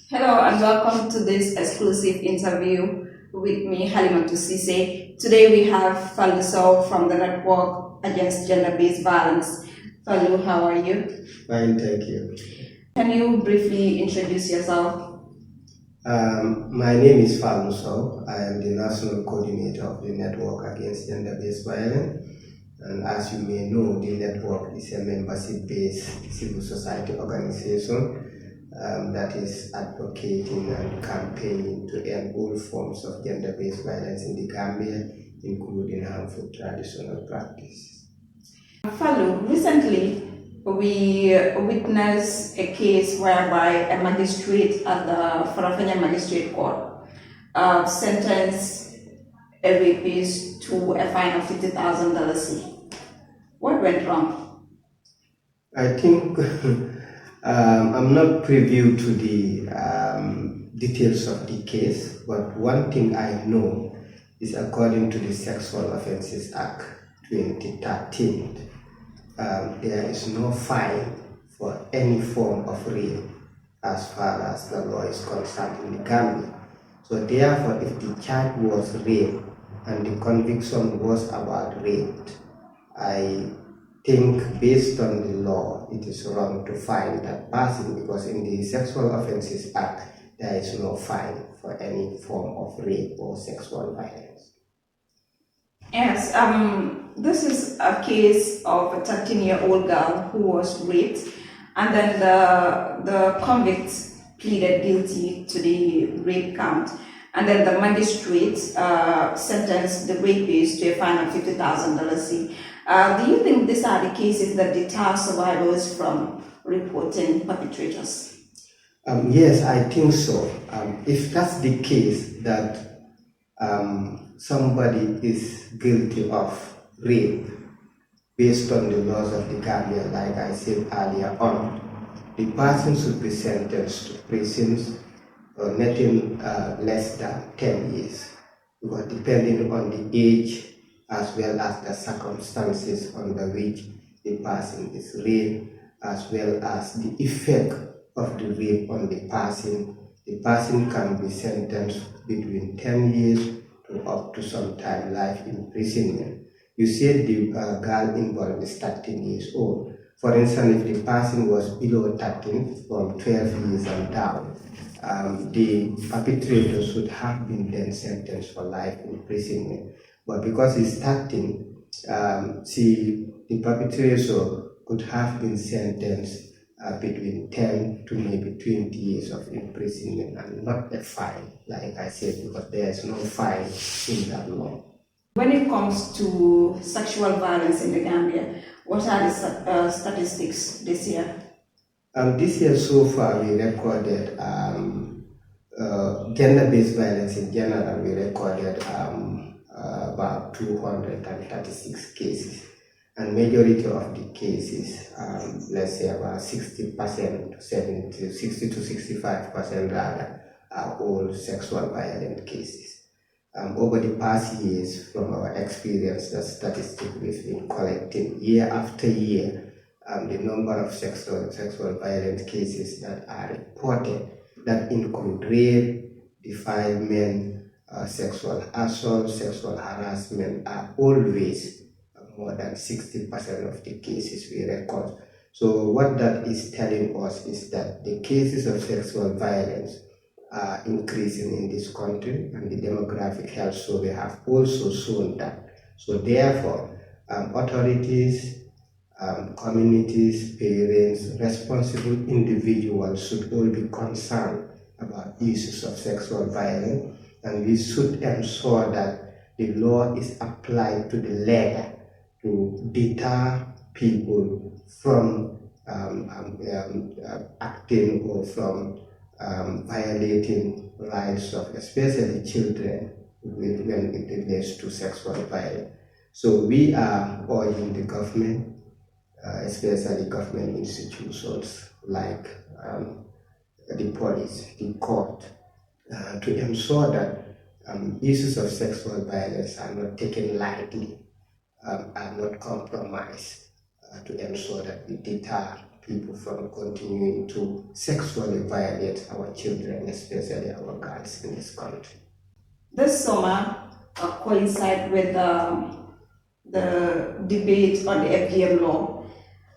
Hello and welcome to this exclusive interview with me, Halima Sise. Today we have Fallou Sowe from the Network Against Gender-Based Violence. Fallou, how are you? Fine, thank you. Can you briefly introduce yourself? My name is Fallou Sowe. I am the National Coordinator of the Network Against Gender-Based Violence. And as you may know, the network is a membership-based civil society organization that is advocating and campaigning to end all forms of gender-based violence in the Gambia, including harmful traditional practices. Fallou, recently we witnessed a case whereby a magistrate at the Farafanya Magistrate Court sentenced a rapist to a fine of $50,000. What went wrong? I think I'm not privy to the details of the case, but one thing I know is according to the Sexual Offences Act 2013, there is no fine for any form of rape as far as the law is concerned in the Gambia. So therefore, if the charge was rape and the conviction was about rape, I think based on the law, it is wrong to fine that person, because in the Sexual Offences Act, there is no fine for any form of rape or sexual violence. Yes, this is a case of a 13-year-old girl who was raped, and then the convict pleaded guilty to the rape count, and then the magistrate sentenced the rapist to a fine of $50,000. Do you think these are the cases that deter survivors from reporting perpetrators? Yes, I think so. If that's the case, that somebody is guilty of rape based on the laws of the Gambia, like I said earlier on, the person should be sentenced to prisons or nothing less than 10 years, because depending on the age as well as the circumstances under which the person is raped, as well as the effect of the rape on the person can be sentenced between 10 years to up to sometime life imprisonment. You said the girl involved is 13 years old. For instance, if the person was below 13, from 12 years and down, the perpetrator should have been then sentenced for life imprisonment. But because he's 13, the perpetrator could have been sentenced between 10 to maybe 20 years of imprisonment, and not a fine, like I said, because there is no fine in that law. When it comes to sexual violence in the Gambia, what are the statistics this year? This year so far we recorded gender-based violence in general. We recorded about 236 cases, and majority of the cases, let's say about 60% to 60 to 65% rather, are all sexual violent cases. Over the past years, from our experience, the statistics we've been collecting year after year, the number of sexual violent cases that are reported, that include rape, defilement, sexual assault, sexual harassment, are always more than 60% of the cases we record. So what that is telling us is that the cases of sexual violence are increasing in this country, and the demographic health survey have also shown that. So therefore, authorities, communities, parents, responsible individuals should all be concerned about issues of sexual violence, and we should ensure that the law is applied to the letter to deter people from acting or from violating rights of especially children when it relates to sexual violence. So we are urging the government, especially government institutions like the police, the court, to ensure that issues of sexual violence are not taken lightly, are not compromised, to ensure that we deter people from continuing to sexually violate our children, especially our girls in this country. This summer coincide with the debate on the FGM law.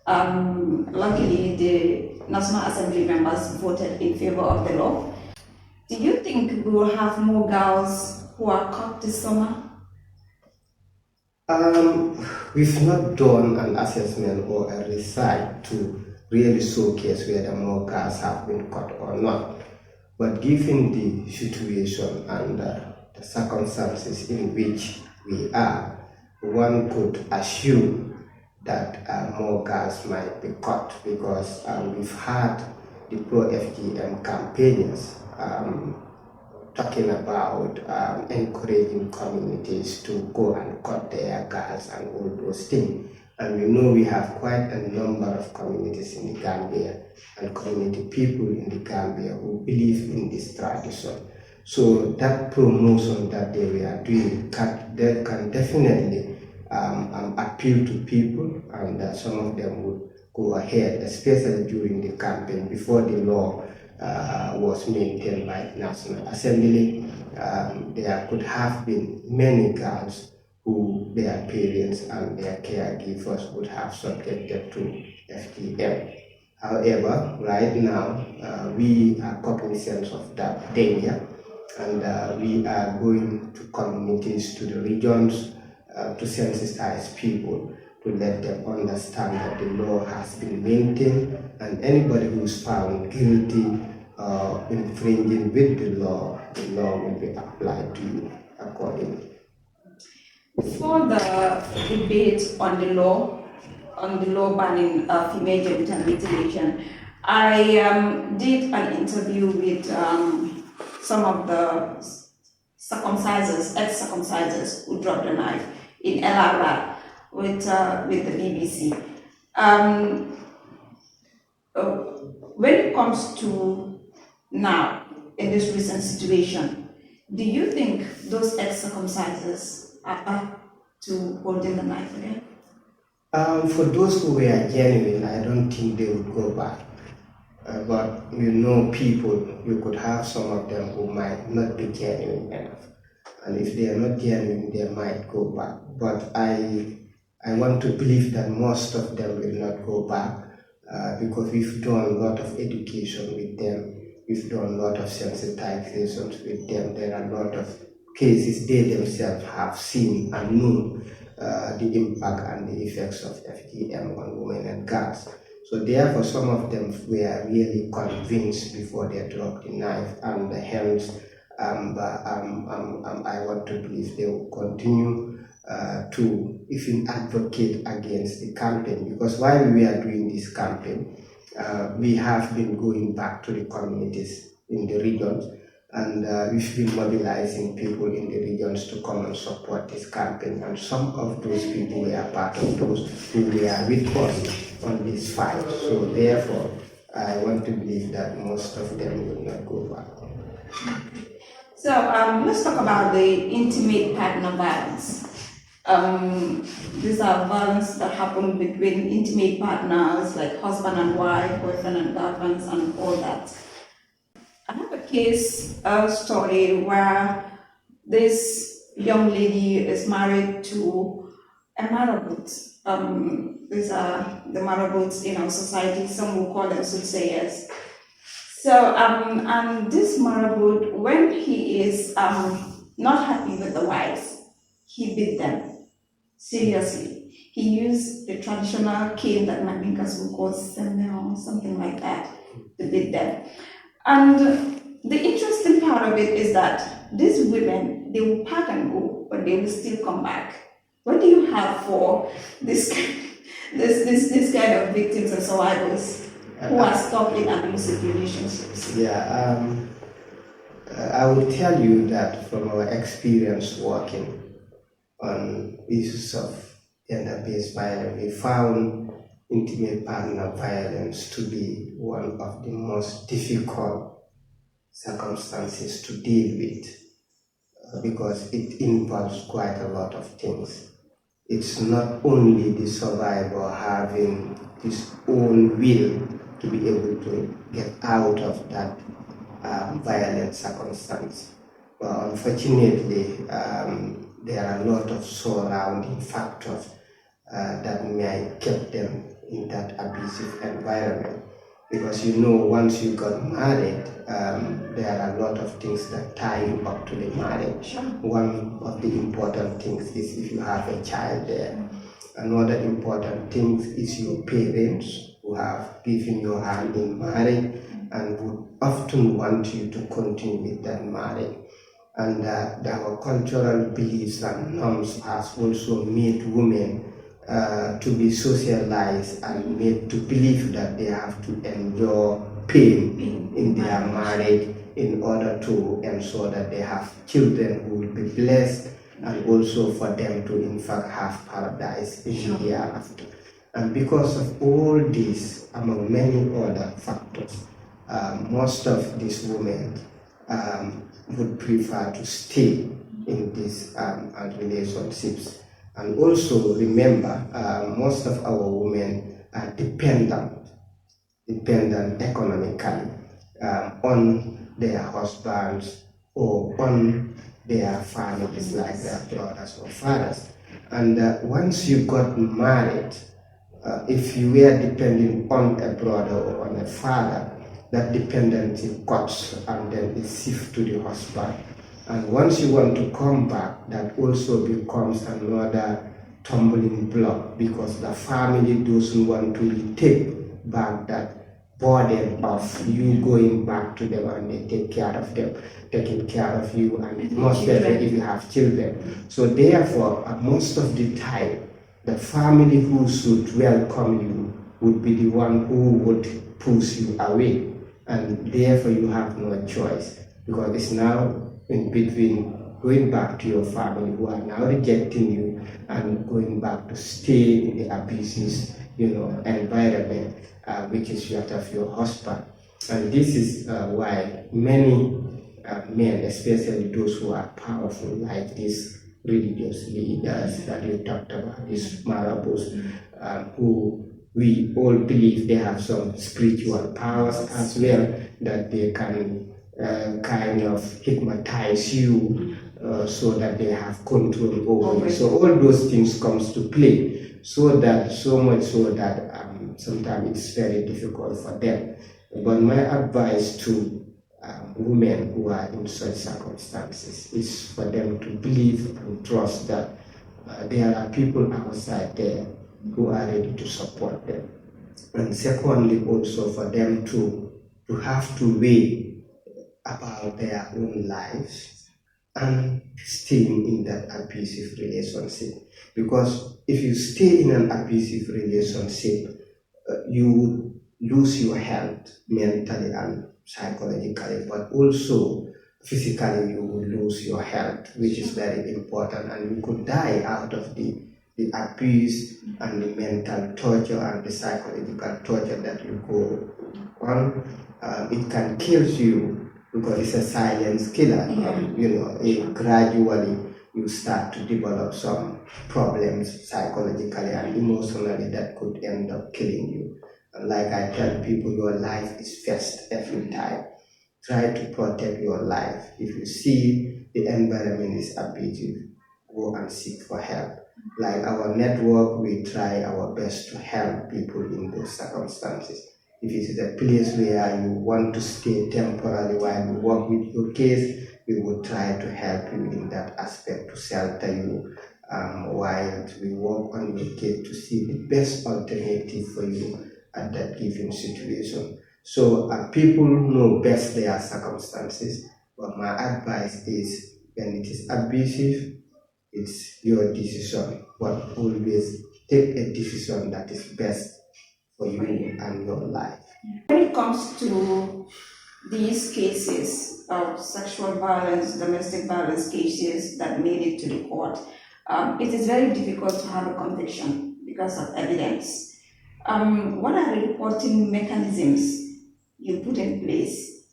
Luckily, the National Assembly members voted in favor of the law. Do you think we will have more girls who are caught this summer? We've not done an assessment or a research to really showcase whether more girls have been caught or not. But given the situation and the circumstances in which we are, one could assume that more girls might be caught because we've had the pro-FGM campaigners talking about encouraging communities to go and cut their girls and all those things. And we know we have quite a number of communities in the Gambia and community people in the Gambia who believe in this tradition. So that promotion that they were doing can definitely appeal to people, and some of them would go ahead, especially during the campaign before the law was maintained by the National Assembly. There could have been many girls who their parents and their caregivers would have subjected to FGM. However, right now, we are cognizant of that danger, and we are going to communities, to the regions, to sensitize people, to let them understand that the law has been maintained, and anybody who is found guilty infringing with the law will be applied to you accordingly. For the debate on the law banning female genital mutilation, I did an interview with some of the ex-circumcisers who dropped the knife in LRI with the BBC. When it comes to now, in this recent situation, do you think those ex-circumcisers are up to holding the knife again? For those who were genuine, I don't think they would go back. But you know, people, you could have some of them who might not be genuine enough. And if they are not genuine, they might go back. But I want to believe that most of them will not go back because we've done a lot of education with them. We've done a lot of sensitizations with them. There are a lot of cases they themselves have seen and known the impact and the effects of FGM on women and girls. So therefore, some of them were really convinced before they dropped the knife, and hence I want to believe they will continue to even advocate against the campaign, because while we are doing this campaign, we have been going back to the communities in the regions, and we've been mobilizing people in the regions to come and support this campaign, and some of those people were part of those who were with us on this fight. So therefore, I want to believe that most of them will not go back. So let's talk about the intimate partner violence. These are violence that happen between intimate partners, like husband and wife, boyfriend and girlfriends, and all that. I have a case story where this young lady is married to a marabouts. These are the marabouts in our society. Some will call them soothsayers. So, and this marabout, when he is not happy with the wives, he beat them seriously. He used the traditional cane that Mandinkas will call seme or something like that to beat them. And the interesting part of it is that these women, they will pack and go, but they will still come back. What do you have for this kind of victims and survivors who are stuck in abusive relationships? Yeah, I will tell you that from our experience working on issues of gender-based violence, we found intimate partner violence to be one of the most difficult circumstances to deal with because it involves quite a lot of things. it's not only the survivor having his own will to be able to get out of that violent circumstance. But unfortunately, there are a lot of surrounding factors that may keep them in that abusive environment. Because once you got married, there are a lot of things that tie you up to the marriage. One of the important things is if you have a child there. Another important thing is your parents who have given your hand in marriage and would often want you to continue with that marriage. And our cultural beliefs and norms has also made women to be socialized and made to believe that they have to endure pain in their marriage in order to ensure that they have children who will be blessed, and also for them to in fact have paradise in the hereafter. And because of all this, among many other factors, most of these women would prefer to stay in these relationships. And also remember, most of our women are dependent economically on their husbands or on their families, like their brothers or fathers. And once you got married, if you were depending on a brother or on a father, that dependency cuts and then it shifts to the husband. And once you want to come back, that also becomes another tumbling block, because the family doesn't want to take back that burden of you going back to them and they take care of them, taking care of you, and most especially if you have children. So therefore, most of the time, the family who should welcome you would be the one who would push you away, and therefore you have no choice, because it's now in between going back to your family who are now rejecting you and going back to stay in the abusive, environment, which is that of your husband. And this is why many men, especially those who are powerful, like these religious leaders that you talked about, these marabouts, who we all believe they have some spiritual powers as well, that they can kind of hypnotize you so that they have control over you. So all those things comes to play, so much so that sometimes it's very difficult for them. But my advice to women who are in such circumstances is for them to believe and trust that there are people outside there who are ready to support them. And secondly, also for them to have to weigh about their own lives and staying in that abusive relationship. Because if you stay in an abusive relationship, you would lose your health mentally and psychologically, but also physically you will lose your health, which is very important, and you could die out of the abuse and the mental torture and the psychological torture that you go on. It can kill you because it's a silent killer. Gradually you start to develop some problems psychologically and emotionally that could end up killing you. And like I tell people, your life is first every time. Try to protect your life. If you see the environment is abusive, go and seek for help. Like our network, we try our best to help people in those circumstances. If it is a place where you want to stay temporarily while you work with your case, we will try to help you in that aspect, to shelter you while we work on your case to see the best alternative for you at that given situation. So people know best their circumstances, but my advice is when it is abusive, it's your decision, but always take a decision that is best for you and your life. When it comes to these cases of sexual violence, domestic violence cases that made it to the court, it is very difficult to have a conviction because of evidence. What are the reporting mechanisms you put in place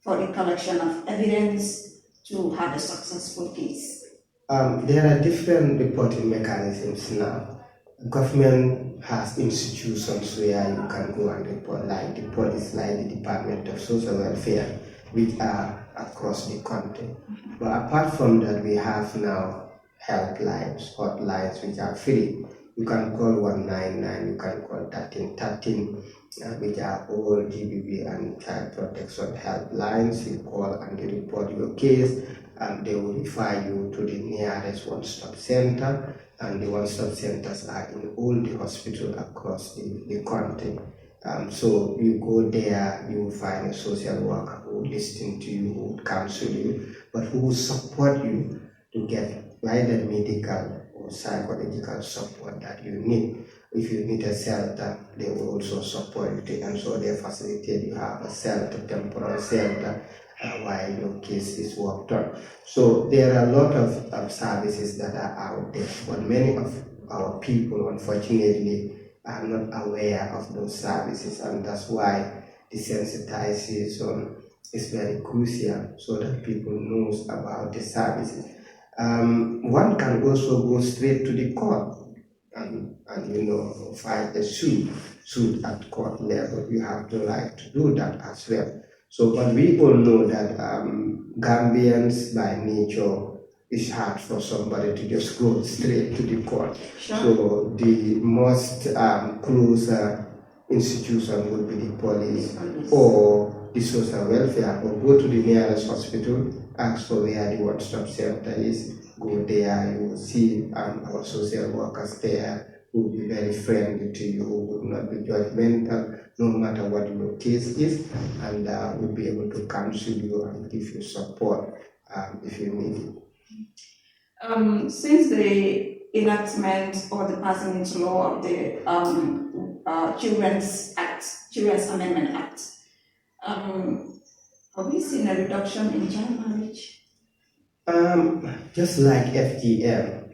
for the collection of evidence to have a successful case? There are different reporting mechanisms now. Government has institutions where you can go and report, like the police, like the Department of Social Welfare, which are across the country. But apart from that, we have now helplines, hotlines, which are free. You can call 199, you can call 1313, which are all GBB and child protection helplines. You call and you report your case, and they will refer you to the nearest one-stop center, and the one-stop centers are in all the hospitals across the country. So you go there, you will find a social worker who will listen to you, who will counsel you, but who will support you to get either medical or psychological support that you need. If you need a shelter, they will also support you, and so they facilitate you have a shelter, temporary shelter, while your case is worked on. So there are a lot of services that are out there, but many of our people, unfortunately, are not aware of those services, and that's why desensitization is very crucial, so that people knows about the services. One can also go straight to the court and fight a suit at court level. You have the right to do that as well. So, but we all know that Gambians by nature, it's hard for somebody to just go straight to the court. Sure. So the most closer institution would be the police or the social welfare, or go to the nearest hospital, ask for where the one-stop center is, go there, you will see our social workers there who will be very friendly to you, who will not be judgmental, no matter what your case is, and will be able to counsel you and give you support if you need it. Since the enactment or the passing into law of the Children's Amendment Act, have we seen a reduction in child marriage? Just like FGM,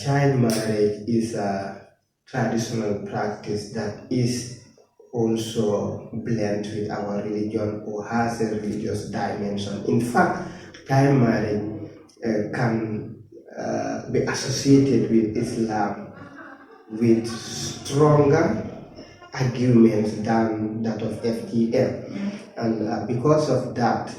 child marriage is a traditional practice that is also blend with our religion or has a religious dimension. In fact, child marriage can be associated with Islam with stronger arguments than that of FGM. And because of that,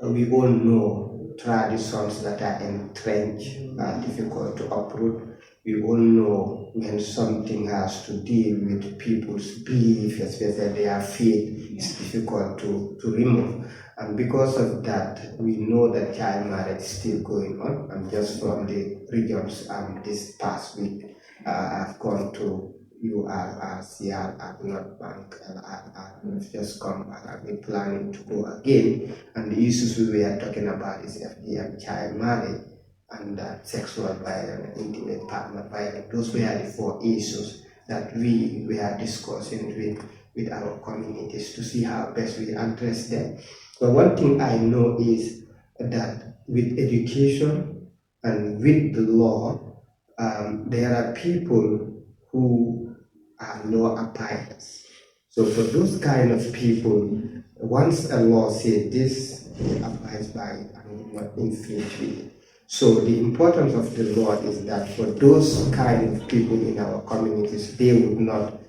we all know traditions that are entrenched are difficult to uproot. We all know when something has to deal with people's belief, especially their faith, it's difficult to remove. And because of that, we know that child marriage is still going on. And just from the regions this past week, I've gone to URRCR at North Bank, and I've just come back. I've been planning to go again. And the issues we were talking about is FGM, child marriage, and sexual violence, intimate partner violence. Those were the 4 issues that we are discussing with our communities to see how best we address them. But one thing I know is that with education and with the law, there are people who are law abiders. So for those kind of people, once a law says this, it abides by it and will not infringe with it. So the importance of the law is that for those kind of people in our communities, they would not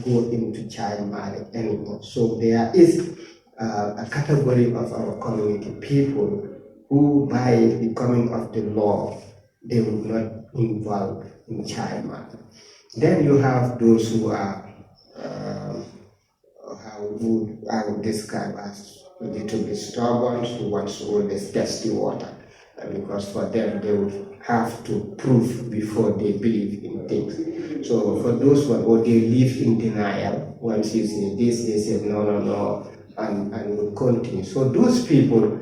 go into child marriage anymore. So there is a category of our community people who, by the coming of the law, they will not involve in child marriage. Then you have those who are I would describe as a little bit stubborn, who wants to always test the water, because for them they would have to prove before they believe in things. So for those one, or they live in denial. Once you say this, they say no, and will continue. So those people,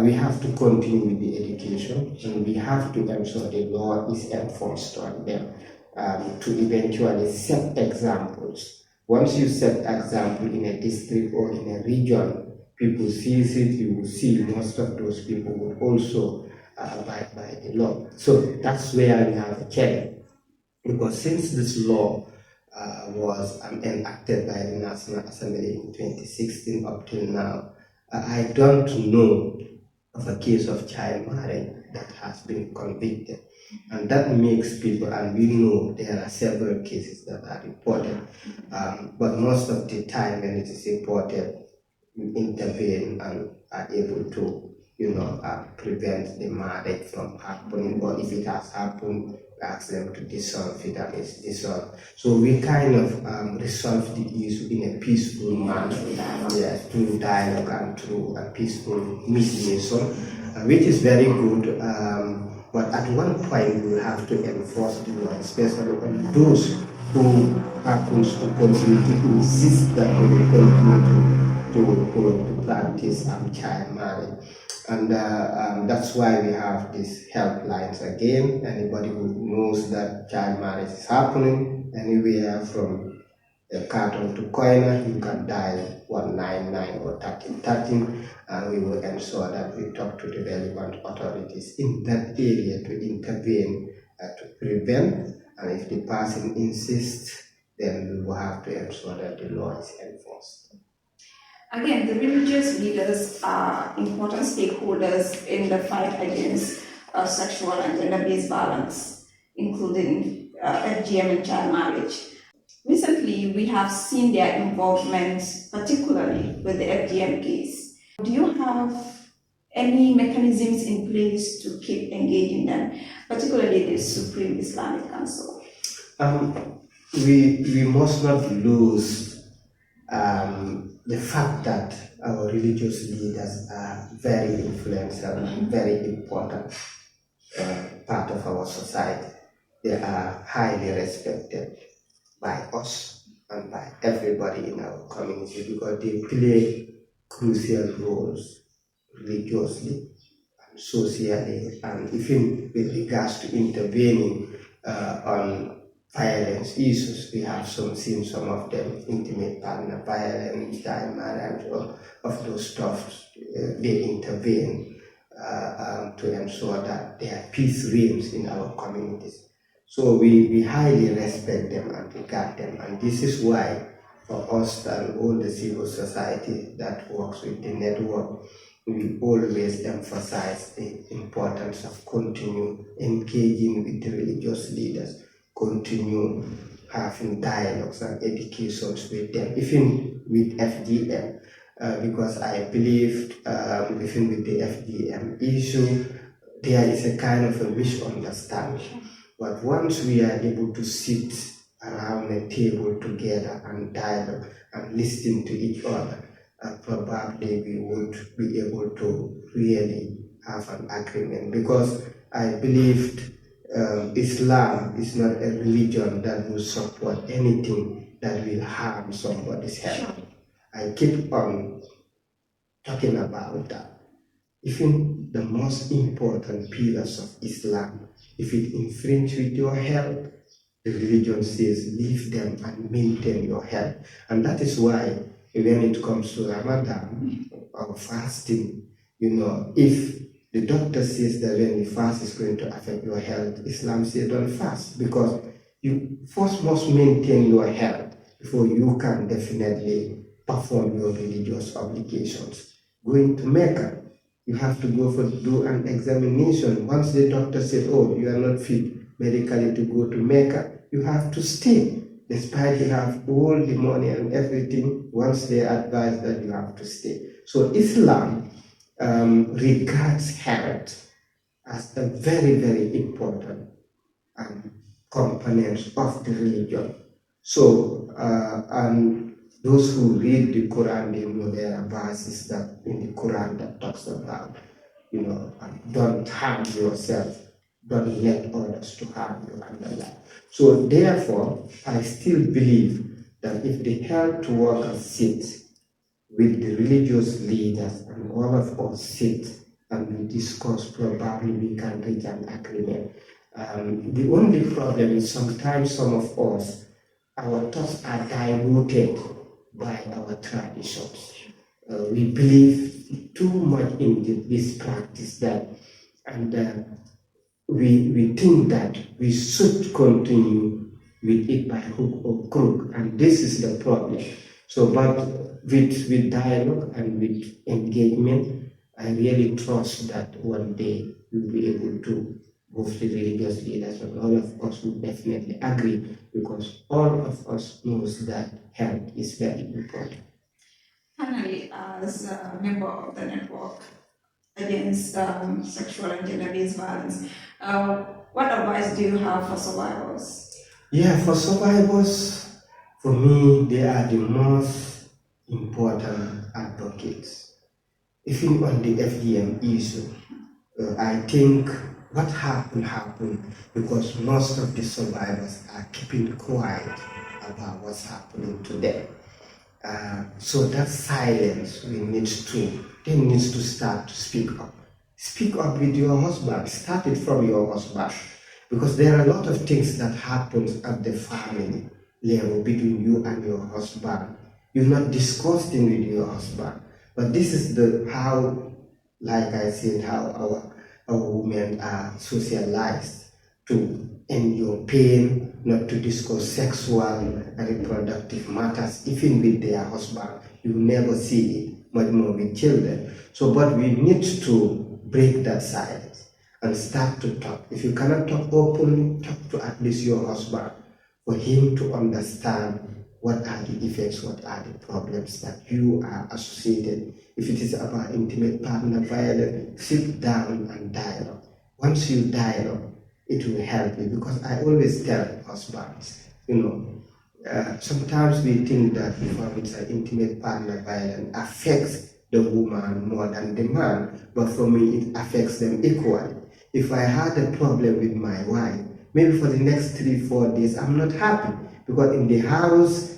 we have to continue with the education, and we have to ensure the law is enforced on them, to eventually set examples. Once you set example in a district or in a region, people see it, you will see most of those people will also abide by the law. So that's where we have a challenge, because since this law was enacted by the National Assembly in 2016 up till now, I don't know of a case of child marriage that has been convicted. And that makes people, and we know there are several cases that are reported, but most of the time when it is reported, we intervene and are able to, prevent the marriage from happening, or if it has happened, we ask them to dissolve it and it's dissolved. So we kind of resolve the issue in a peaceful manner, yes, through dialogue and through a peaceful mediation, which is very good. But at one point, we will have to enforce the law, especially on those who happens to continue to insist that they will continue to practice child marriage. And that's why we have these helplines again. Anybody who knows that child marriage is happening anywhere from Carton to Koina, you can dial 199 or 1313, and we will ensure that we talk to the relevant authorities in that area to intervene to prevent. And if the person insists, then we will have to ensure that the law is enforced. Again, the religious leaders are important stakeholders in the fight against sexual and gender-based violence, including FGM and child marriage. Recently, we have seen their involvement, particularly with the FGM case. Do you have any mechanisms in place to keep engaging them, particularly the Supreme Islamic Council? We must not lose the fact that our religious leaders are very influential and very important part of our society. They are highly respected by us and by everybody in our community because they play crucial roles religiously and socially, and even with regards to intervening on violence issues. We have seen some of them, intimate partner violence, child marriage, of those stuff. They intervene to ensure that there peace reigns in our communities. So we highly respect them and regard them, and this is why for us and all the civil society that works with the network, we always emphasize the importance of continue engaging with the religious leaders, continue having dialogues and educations with them, even with FGM, because I believe even with the FGM issue, there is a kind of a misunderstanding. But once we are able to sit around a table together and dialogue and listen to each other, probably we would be able to really have an agreement. Because I believe Islam is not a religion that will support anything that will harm somebody's health. I keep on talking about that. Even the most important pillars of Islam, if it infringes with your health, the religion says leave them and maintain your health. And that is why when it comes to Ramadan or fasting, if the doctor says that when you fast is going to affect your health, Islam says don't fast, because you first must maintain your health before you can definitely perform your religious obligations. Going to Mecca, you have to do an examination. Once the doctor says, oh, you are not fit medically to go to Mecca, you have to stay. Despite you have all the money and everything, once they advise that you have to stay. So Islam regards health as a very, very important component of the religion. So, and those who read the Quran, they know there are verses that in the Quran that talks about, don't harm yourself, don't let others to harm you and the like. So therefore, I still believe that if the health workers sit with the religious leaders and all of us sit and we discuss, probably we can reach an agreement. The only problem is sometimes some of us, our thoughts are diluted by our traditions. We believe too much in this practice and we think that we should continue with it by hook or crook, and this is the problem. So, but with dialogue and with engagement, I really trust that one day we'll be able to, both the religious leaders and all of us will definitely agree, because all of us knows that health is very important. Finally, as a member of the network against sexual and gender-based violence, what advice do you have for survivors? Yeah, for survivors, for me, they are the most important advocates. Even on the FGM issue, I think what happened because most of the survivors are keeping quiet about what's happening to them. So that silence they need to start to speak up. Speak up with your husband. Start it from your husband, because there are a lot of things that happens at the family level between you and your husband. You're not discussing with your husband, but this is the how, like I said, how our women are socialized to endure pain, not to discuss sexual and reproductive matters, even with their husband. You will never see it, much more with children. So, but we need to break that silence and start to talk. If you cannot talk openly, talk to at least your husband, for him to understand what are the effects, what are the problems that you are associated. If it is about intimate partner violence, sit down and dialogue. Once you dialogue, it will help you, because I always tell husbands, sometimes we think that if it's an intimate partner violence affects the woman more than the man, but for me it affects them equally. If I had a problem with my wife, maybe for the next 3-4 days I'm not happy, because in the house,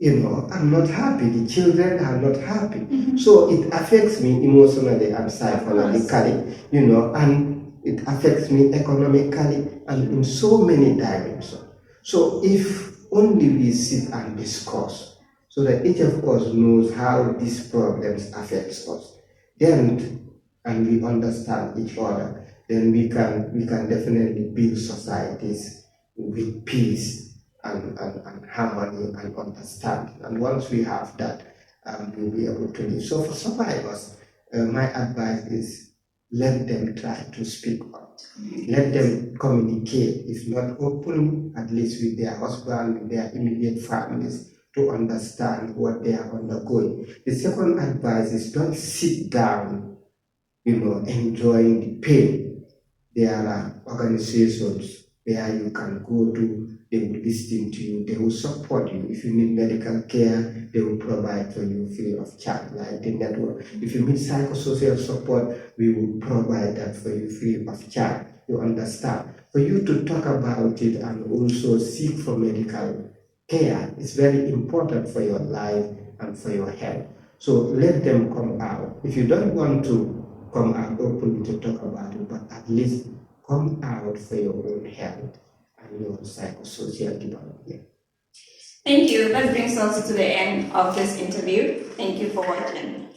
I'm not happy. The children are not happy. Mm-hmm. So it affects me emotionally and psychologically, and it affects me economically and in so many dimensions. So if only we sit and discuss, so that each of us knows how these problems affects us, then, and we understand each other, then we can definitely build societies with peace and harmony and understanding. And once we have that, we'll be able to live. So for survivors, my advice is, let them try to speak up. Let them communicate, if not openly, at least with their husband, with their immediate families, to understand what they are undergoing. The second advice is, don't sit down, enjoying the pain. There are organizations where you can go to, they will listen to you, they will support you. If you need medical care, they will provide for you free of charge, like the network. If you need psychosocial support, we will provide that for you free of charge. You understand? For you to talk about it and also seek for medical care is very important for your life and for your health. So let them come out. If you don't want to come out openly to talk about it, but at least come out for your own health and your psychosocial development. Thank you. That brings us to the end of this interview. Thank you for watching.